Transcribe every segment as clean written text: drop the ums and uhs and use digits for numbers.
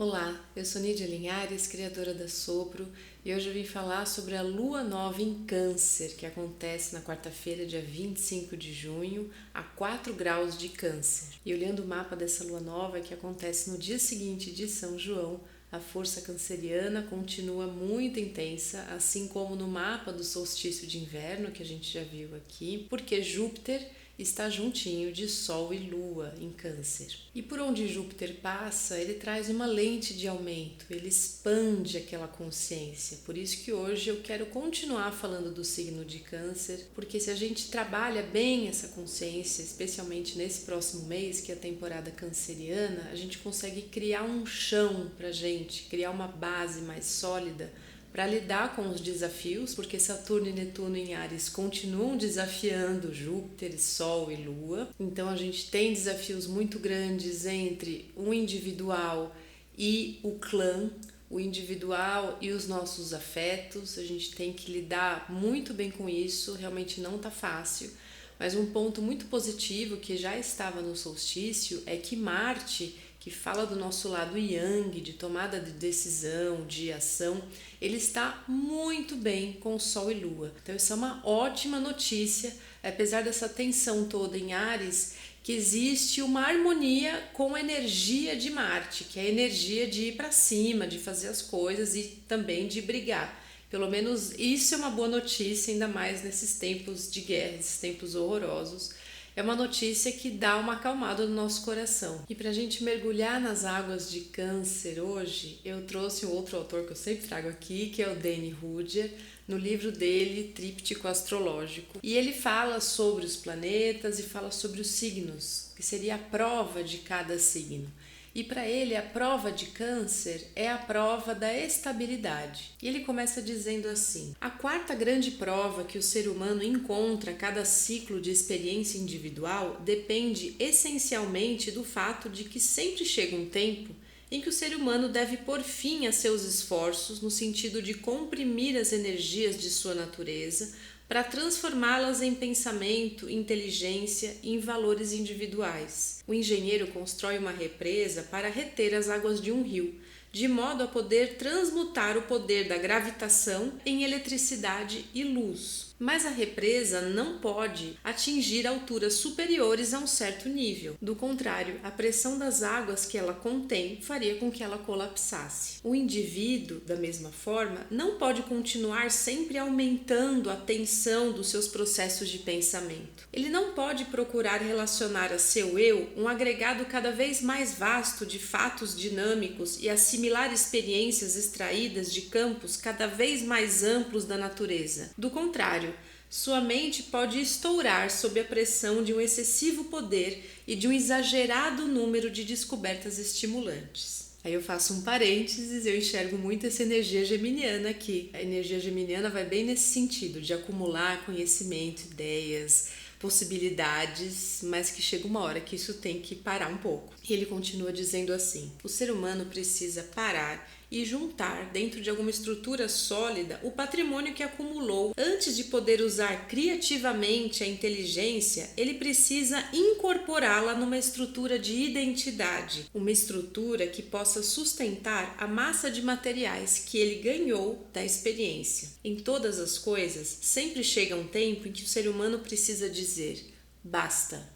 Olá, eu sou Nídia Linhares, criadora da Sopro, e hoje eu vim falar sobre a Lua Nova em Câncer, que acontece na quarta-feira, dia 25 de junho, a 4 graus de Câncer. E olhando o mapa dessa Lua Nova, que acontece no dia seguinte de São João, a força canceriana continua muito intensa, assim como no mapa do solstício de inverno, que a gente já viu aqui, porque Júpiter está juntinho de Sol e Lua em Câncer. E por onde Júpiter passa, ele traz uma lente de aumento, ele expande aquela consciência. Por isso que hoje eu quero continuar falando do signo de Câncer, porque se a gente trabalha bem essa consciência, especialmente nesse próximo mês, que é a temporada canceriana, a gente consegue criar um chão pra gente, criar uma base mais sólida para lidar com os desafios, porque Saturno e Netuno em Áries continuam desafiando Júpiter, Sol e Lua. Então a gente tem desafios muito grandes entre o individual e o clã, o individual e os nossos afetos. A gente tem que lidar muito bem com isso, realmente não tá fácil. Mas um ponto muito positivo que já estava no solstício é que Marte, que fala do nosso lado yang, de tomada de decisão, de ação, ele está muito bem com Sol e Lua. Então isso é uma ótima notícia, apesar dessa tensão toda em Áries, que existe uma harmonia com a energia de Marte, que é a energia de ir para cima, de fazer as coisas e também de brigar. Pelo menos isso é uma boa notícia, ainda mais nesses tempos de guerra, esses tempos horrorosos. É uma notícia que dá uma acalmada no nosso coração. E para a gente mergulhar nas águas de Câncer hoje, eu trouxe um outro autor que eu sempre trago aqui, que é o Danny Rudger, no livro dele, Tríptico Astrológico. E ele fala sobre os planetas e fala sobre os signos, que seria a prova de cada signo. E para ele, a prova de Câncer é a prova da estabilidade. E ele começa dizendo assim: a quarta grande prova que o ser humano encontra a cada ciclo de experiência individual depende essencialmente do fato de que sempre chega um tempo em que o ser humano deve pôr fim a seus esforços no sentido de comprimir as energias de sua natureza para transformá-las em pensamento, inteligência e em valores individuais. O engenheiro constrói uma represa para reter as águas de um rio, de modo a poder transmutar o poder da gravitação em eletricidade e luz. Mas a represa não pode atingir alturas superiores a um certo nível. Do contrário, a pressão das águas que ela contém faria com que ela colapsasse. O indivíduo, da mesma forma, não pode continuar sempre aumentando a tensão dos seus processos de pensamento. Ele não pode procurar relacionar a seu eu um agregado cada vez mais vasto de fatos dinâmicos e assimilar experiências extraídas de campos cada vez mais amplos da natureza. Do contrário, sua mente pode estourar sob a pressão de um excessivo poder e de um exagerado número de descobertas estimulantes. Aí eu faço um parênteses, eu enxergo muito essa energia geminiana aqui. A energia geminiana vai bem nesse sentido, de acumular conhecimento, ideias, possibilidades, mas que chega uma hora que isso tem que parar um pouco. E ele continua dizendo assim: o ser humano precisa parar e juntar dentro de alguma estrutura sólida o patrimônio que acumulou. Antes de poder usar criativamente a inteligência, ele precisa incorporá-la numa estrutura de identidade, uma estrutura que possa sustentar a massa de materiais que ele ganhou da experiência. Em todas as coisas, sempre chega um tempo em que o ser humano precisa dizer: basta.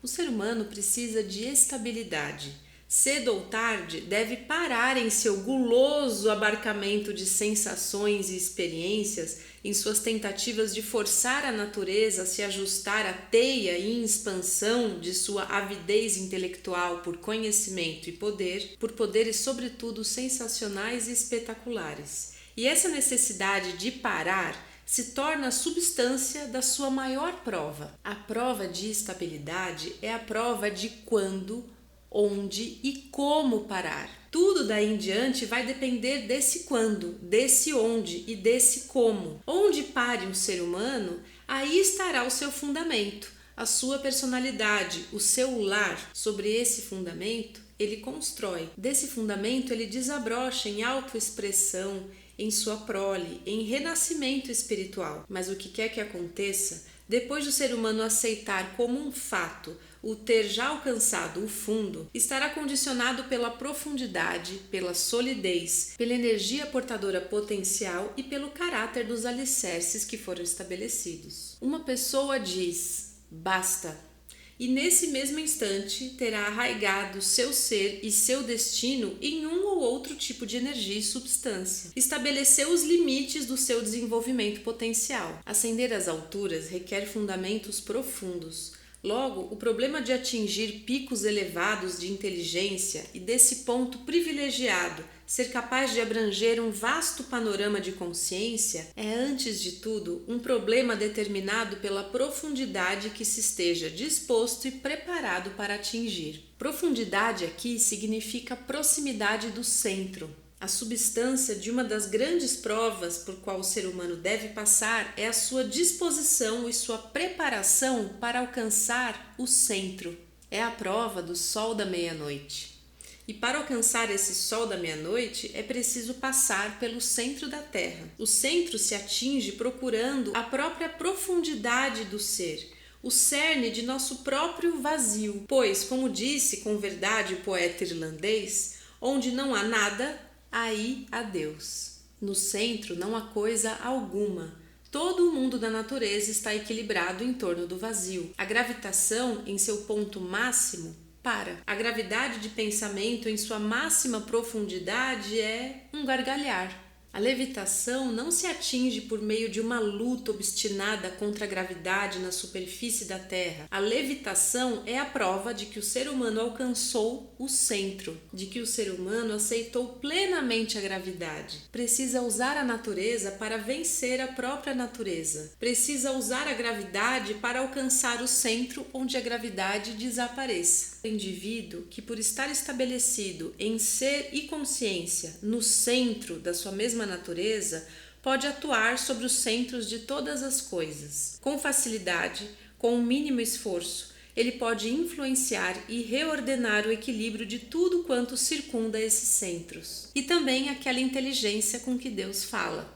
O ser humano precisa de estabilidade. Cedo ou tarde, deve parar em seu guloso abarcamento de sensações e experiências, em suas tentativas de forçar a natureza a se ajustar à teia em expansão de sua avidez intelectual por conhecimento e poder, por poderes sobretudo sensacionais e espetaculares. E essa necessidade de parar se torna a substância da sua maior prova. A prova de estabilidade é a prova de quando, onde e como parar. Tudo daí em diante vai depender desse quando, desse onde e desse como. Onde pare um ser humano, aí estará o seu fundamento, a sua personalidade, o seu lar. Sobre esse fundamento, ele constrói. Desse fundamento, ele desabrocha em autoexpressão, em sua prole, em renascimento espiritual. Mas o que quer que aconteça, Depois do ser humano aceitar como um fato o ter já alcançado o fundo, estará condicionado pela profundidade, pela solidez, pela energia portadora potencial e pelo caráter dos alicerces que foram estabelecidos. Uma pessoa diz: basta. E nesse mesmo instante terá arraigado seu ser e seu destino em um ou outro tipo de energia e substância. Estabeleceu os limites do seu desenvolvimento potencial. Ascender às alturas requer fundamentos profundos. Logo, o problema de atingir picos elevados de inteligência e desse ponto privilegiado ser capaz de abranger um vasto panorama de consciência é, antes de tudo, um problema determinado pela profundidade que se esteja disposto e preparado para atingir. Profundidade aqui significa proximidade do centro. A substância de uma das grandes provas por qual o ser humano deve passar é a sua disposição e sua preparação para alcançar o centro. É a prova do sol da meia-noite. E para alcançar esse sol da meia-noite é preciso passar pelo centro da Terra. O centro se atinge procurando a própria profundidade do ser, o cerne de nosso próprio vazio. Pois, como disse com verdade o poeta irlandês, onde não há nada, aí há Deus. No centro não há coisa alguma. Todo o mundo da natureza está equilibrado em torno do vazio. A gravitação, em seu ponto máximo, para. A gravidade de pensamento, em sua máxima profundidade, é um gargalhar. A levitação não se atinge por meio de uma luta obstinada contra a gravidade na superfície da Terra. A levitação é a prova de que o ser humano alcançou o centro, de que o ser humano aceitou plenamente a gravidade. Precisa usar a natureza para vencer a própria natureza. Precisa usar a gravidade para alcançar o centro onde a gravidade desapareça. O indivíduo que, por estar estabelecido em ser e consciência no centro da sua mesma natureza, pode atuar sobre os centros de todas as coisas. Com facilidade, com um mínimo esforço, ele pode influenciar e reordenar o equilíbrio de tudo quanto circunda esses centros. E também aquela inteligência com que Deus fala,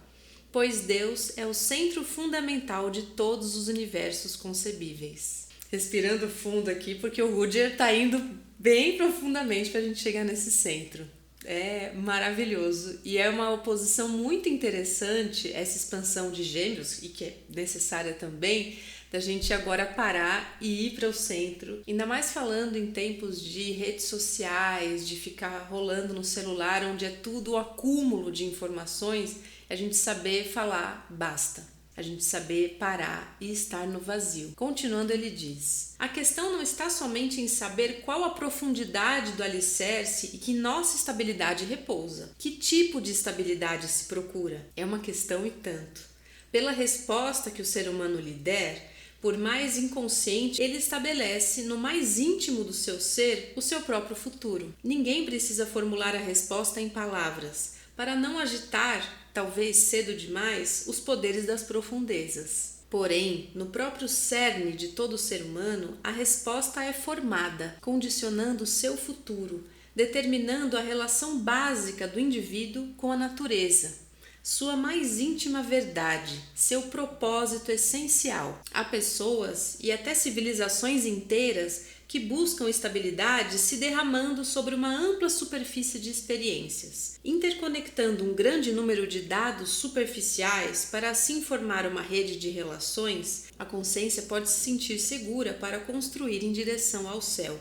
pois Deus é o centro fundamental de todos os universos concebíveis. Respirando fundo aqui, porque o Rudger está indo bem profundamente para a gente chegar nesse centro. É maravilhoso e é uma oposição muito interessante essa expansão de Gêmeos, e que é necessária também, da gente agora parar e ir para o centro, ainda mais falando em tempos de redes sociais, de ficar rolando no celular, onde é tudo o acúmulo de informações, a gente saber falar basta. A gente saber parar e estar no vazio. Continuando, ele diz: a questão não está somente em saber qual a profundidade do alicerce e que nossa estabilidade repousa. Que tipo de estabilidade se procura? É uma questão e tanto. Pela resposta que o ser humano lhe der, por mais inconsciente, ele estabelece no mais íntimo do seu ser o seu próprio futuro. Ninguém precisa formular a resposta em palavras, para não agitar, talvez cedo demais, os poderes das profundezas. Porém, no próprio cerne de todo ser humano, a resposta é formada, condicionando o seu futuro, determinando a relação básica do indivíduo com a natureza, sua mais íntima verdade, seu propósito essencial. Há pessoas e até civilizações inteiras que buscam estabilidade se derramando sobre uma ampla superfície de experiências, interconectando um grande número de dados superficiais para assim formar uma rede de relações. A consciência pode se sentir segura para construir em direção ao céu.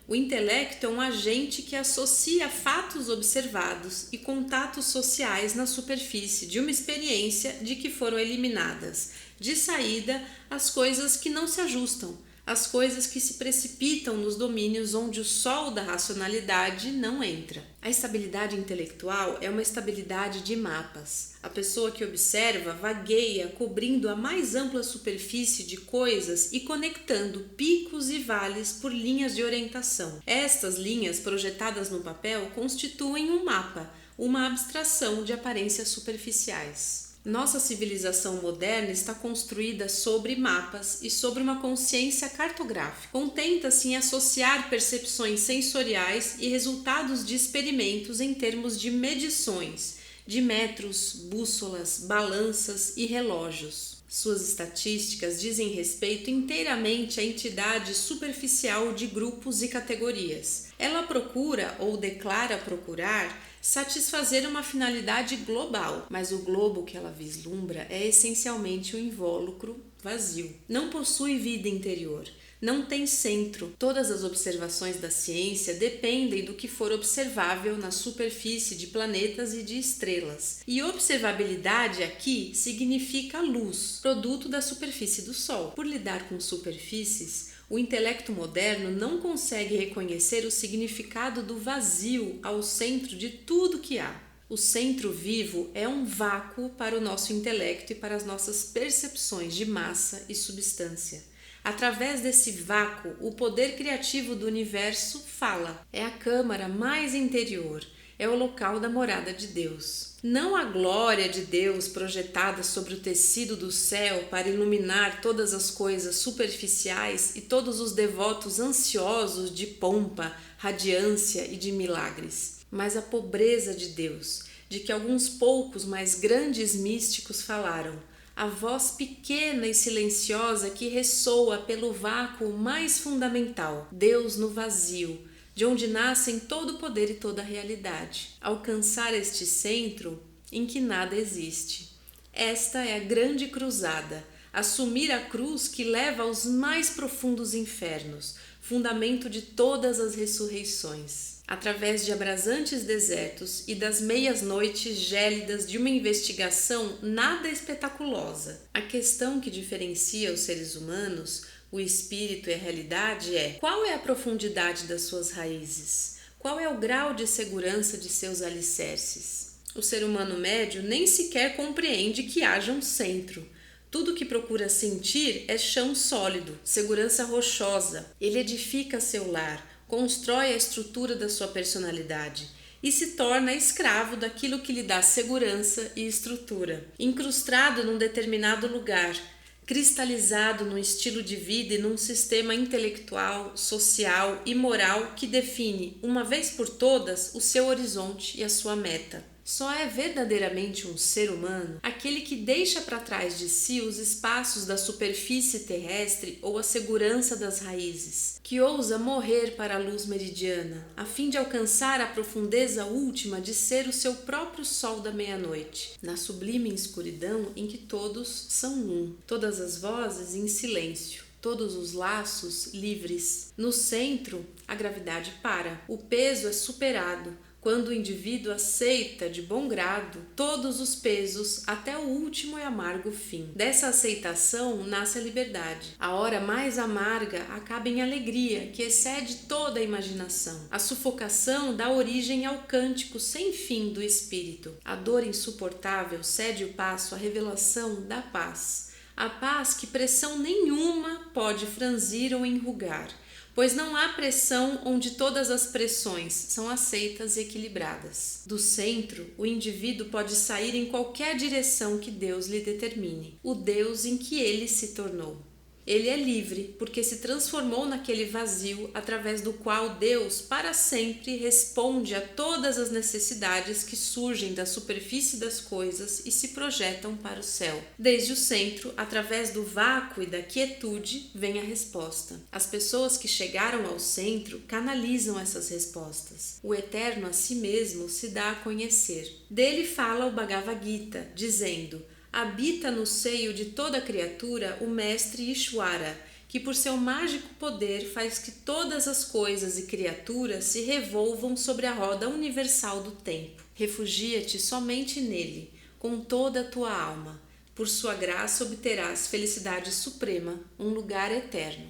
O intelecto é um agente que associa fatos observados e contatos sociais na superfície de uma experiência de que foram eliminadas, de saída, as coisas que não se ajustam, as coisas que se precipitam nos domínios onde o sol da racionalidade não entra. A estabilidade intelectual é uma estabilidade de mapas. A pessoa que observa vagueia cobrindo a mais ampla superfície de coisas e conectando picos e vales por linhas de orientação. Estas linhas projetadas no papel constituem um mapa, uma abstração de aparências superficiais. Nossa civilização moderna está construída sobre mapas e sobre uma consciência cartográfica. Contenta-se em associar percepções sensoriais e resultados de experimentos em termos de medições, de metros, bússolas, balanças e relógios. Suas estatísticas dizem respeito inteiramente à entidade superficial de grupos e categorias. Ela procura ou declara procurar satisfazer uma finalidade global, mas o globo que ela vislumbra é essencialmente um invólucro vazio. Não possui vida interior. Não tem centro. Todas as observações da ciência dependem do que for observável na superfície de planetas e de estrelas. E observabilidade aqui significa luz, produto da superfície do Sol. Por lidar com superfícies, o intelecto moderno não consegue reconhecer o significado do vazio ao centro de tudo que há. O centro vivo é um vácuo para o nosso intelecto e para as nossas percepções de massa e substância. Através desse vácuo, o poder criativo do universo fala. É a câmara mais interior, é o local da morada de Deus. Não a glória de Deus projetada sobre o tecido do céu para iluminar todas as coisas superficiais e todos os devotos ansiosos de pompa, radiância e de milagres, mas a pobreza de Deus, de que alguns poucos mais grandes místicos falaram. A voz pequena e silenciosa que ressoa pelo vácuo mais fundamental, Deus no vazio, de onde nascem todo o poder e toda a realidade. Alcançar este centro em que nada existe. Esta é a grande cruzada, assumir a cruz que leva aos mais profundos infernos, fundamento de todas as ressurreições. Através de abrasantes desertos e das meias noites gélidas de uma investigação nada espetaculosa. A questão que diferencia os seres humanos, o espírito e a realidade é: qual é a profundidade das suas raízes? Qual é o grau de segurança de seus alicerces? O ser humano médio nem sequer compreende que haja um centro. Tudo que procura sentir é chão sólido, segurança rochosa. Ele edifica seu lar, constrói a estrutura da sua personalidade e se torna escravo daquilo que lhe dá segurança e estrutura. Incrustado num determinado lugar, cristalizado num estilo de vida e num sistema intelectual, social e moral que define, uma vez por todas, o seu horizonte e a sua meta. Só é verdadeiramente um ser humano aquele que deixa para trás de si os espaços da superfície terrestre ou a segurança das raízes, que ousa morrer para a luz meridiana, a fim de alcançar a profundeza última de ser o seu próprio sol da meia-noite, na sublime escuridão em que todos são um, todas as vozes em silêncio. Todos os laços livres. No centro, a gravidade para. O peso é superado. Quando o indivíduo aceita de bom grado todos os pesos até o último e amargo fim. Dessa aceitação nasce a liberdade. A hora mais amarga acaba em alegria que excede toda a imaginação. A sufocação dá origem ao cântico sem fim do espírito. A dor insuportável cede o passo à revelação da paz. A paz que pressão nenhuma pode franzir ou enrugar, pois não há pressão onde todas as pressões são aceitas e equilibradas. Do centro, o indivíduo pode sair em qualquer direção que Deus lhe determine, o Deus em que ele se tornou. Ele é livre porque se transformou naquele vazio através do qual Deus, para sempre, responde a todas as necessidades que surgem da superfície das coisas e se projetam para o céu. Desde o centro, através do vácuo e da quietude, vem a resposta. As pessoas que chegaram ao centro canalizam essas respostas. O Eterno a si mesmo se dá a conhecer. Dele fala o Bhagavad Gita, dizendo: habita no seio de toda criatura o mestre Ishwara, que por seu mágico poder faz que todas as coisas e criaturas se revolvam sobre a roda universal do tempo. Refugia-te somente nele, com toda a tua alma. Por sua graça obterás felicidade suprema, um lugar eterno.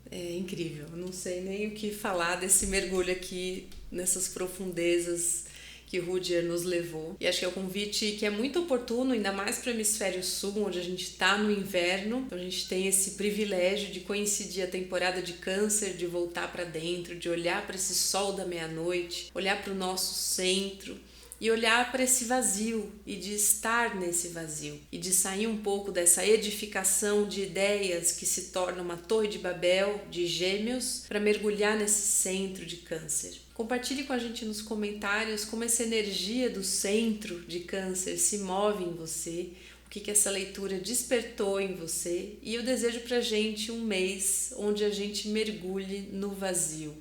É incrível, não sei nem o que falar desse mergulho aqui nessas profundezas que Rudyard nos levou. E acho que é um convite que é muito oportuno, ainda mais para o hemisfério sul, onde a gente está no inverno. Então a gente tem esse privilégio de coincidir a temporada de Câncer, de voltar para dentro, de olhar para esse sol da meia-noite, olhar para o nosso centro e olhar para esse vazio e de estar nesse vazio e de sair um pouco dessa edificação de ideias que se torna uma torre de Babel de Gêmeos para mergulhar nesse centro de Câncer. Compartilhe com a gente nos comentários como essa energia do centro de Câncer se move em você, o que essa leitura despertou em você, e eu desejo pra gente um mês onde a gente mergulhe no vazio.